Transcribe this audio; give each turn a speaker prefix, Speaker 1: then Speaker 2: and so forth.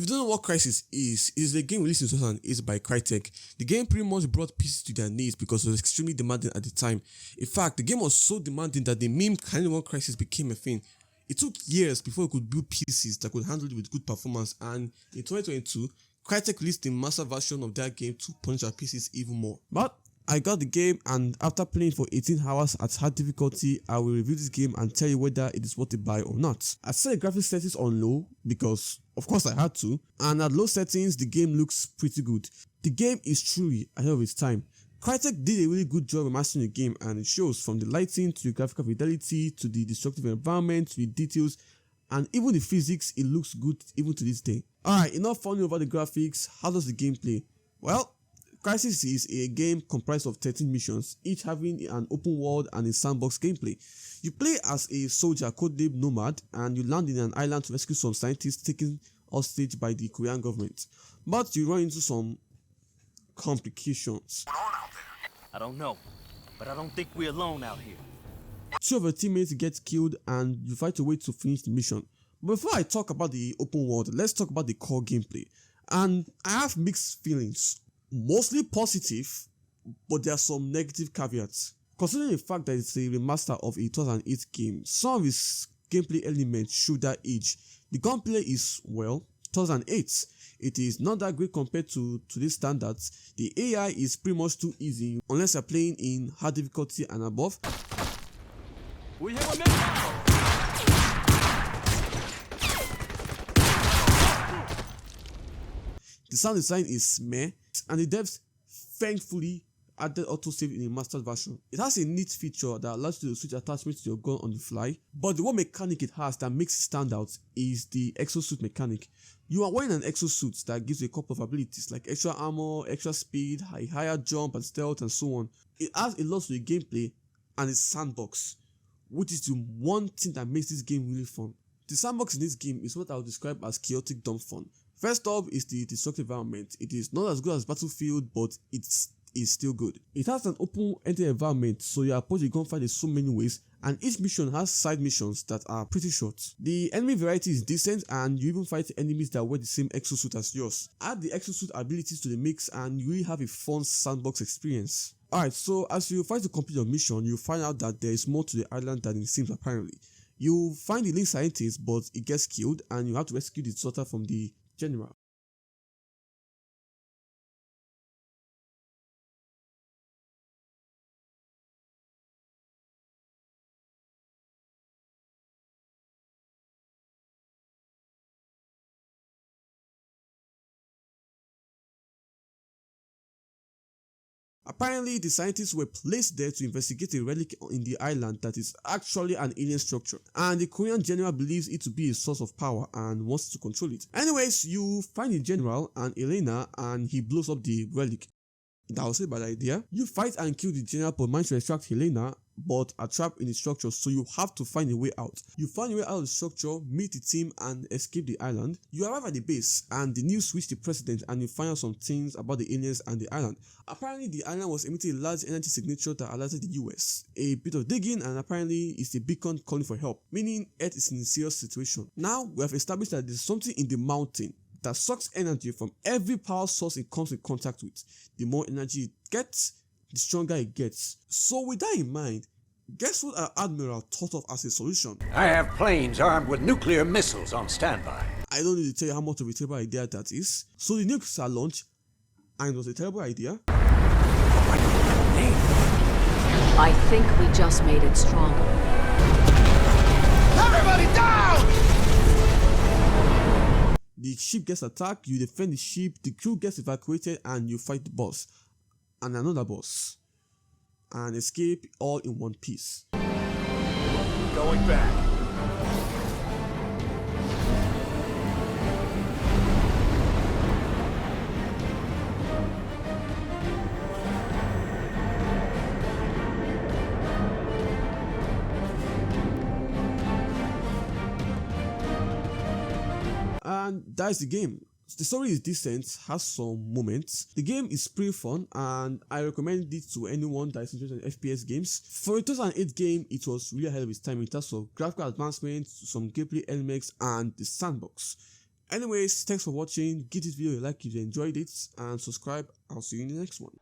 Speaker 1: you don't know what Crysis is, it is a game released in 2008 by Crytek. The game pretty much brought pieces to their knees because it was extremely demanding at the time. In fact, the game was so demanding that the meme "Can Anyone Crysis" became a thing. It took years before it could build PCs that could handle it with good performance, and in 2022, Crytek released the master version of that game to punish our PCs even more. But I got the game, and after playing for 18 hours at hard difficulty, I will review this game and tell you whether it is worth to buy or not. I set the graphics settings on low because of course I had to, and at low settings the game looks pretty good. The game is truly ahead of its time. Crytek did a really good job remastering the game, and it shows, from the lighting to the graphical fidelity to the destructive environment to the details and even the physics. It looks good even to this day. Alright, enough funny over the graphics. How does the game play? Well, Crysis is a game comprised of 13 missions, each having an open world and a sandbox gameplay. You play as a soldier codenamed Nomad, and you land in an island to rescue some scientists taken hostage by the Korean government. But you run into some complications.
Speaker 2: I don't know, but I don't think we're alone out here.
Speaker 1: 2 of your teammates get killed, and you fight your way to finish the mission. But before I talk about the open world, let's talk about the core gameplay. And I have mixed feelings. Mostly positive, but there are some negative caveats. Considering the fact that it's a remaster of a 2008 game, some of its gameplay elements show that age. The gunplay is, well, 2008. It is not that great compared to today's standards. The AI is pretty much too easy unless you're playing in hard difficulty and above. The sound design is meh, and the devs thankfully added autosave in a mastered version. It has a neat feature that allows you to switch attachments to your gun on the fly, but the one mechanic it has that makes it stand out is the exosuit mechanic. You are wearing an exosuit that gives you a couple of abilities like extra armor, extra speed, a higher jump and stealth, and so on. It adds a lot to the gameplay and its sandbox, which is the one thing that makes this game really fun. The sandbox in this game is what I would describe as chaotic dumb fun. First off is the destructive environment. It is not as good as Battlefield, but it is still good. It has an open-ended environment, so you approach the gunfight in so many ways, and each mission has side missions that are pretty short. The enemy variety is decent, and you even fight enemies that wear the same exosuit as yours. Add the exosuit abilities to the mix, and you really have a fun sandbox experience. Alright, so as you fight to complete your mission, you find out that there is more to the island than it seems apparently. You find the lead scientist, but it gets killed, and you have to rescue the daughter from the general. Apparently, the scientists were placed there to investigate a relic in the island that is actually an alien structure, and the Korean general believes it to be a source of power and wants to control it. Anyways, you find the general and Elena, and he blows up the relic. That was a bad idea. You fight and kill the general, but manage to extract Helena, but are trapped in the structure, so you have to find a way out. You find a way out of the structure, meet the team, and escape the island. You arrive at the base, and the news switch the president, and you find out some things about the aliens and the island. Apparently, the island was emitting a large energy signature that alerted the US. A bit of digging, and apparently it's a beacon calling for help, meaning Earth is in a serious situation. Now, we have established that there's something in the mountain that sucks energy from every power source it comes in contact with. The more energy it gets, the stronger it gets. So with that in mind, guess what our admiral thought of as a solution?
Speaker 3: I have planes armed with nuclear missiles on standby.
Speaker 1: I don't need to tell you how much of a terrible idea that is. So the nukes are launched, and it was a terrible idea.
Speaker 4: I think we just made it stronger.
Speaker 3: Everybody down!
Speaker 1: The ship gets attacked, you defend the ship, the crew gets evacuated, and you fight the boss and another boss and escape all in one piece.
Speaker 3: Going back.
Speaker 1: And that's the game. The story is decent, has some moments. The game is pretty fun, and I recommend it to anyone that is interested in FPS games. For a 2008 game, it was really ahead of its time in terms of graphical advancements, some gameplay elements, and the sandbox. Anyways, thanks for watching. Give this video a like if you enjoyed it and subscribe. I'll see you in the next one.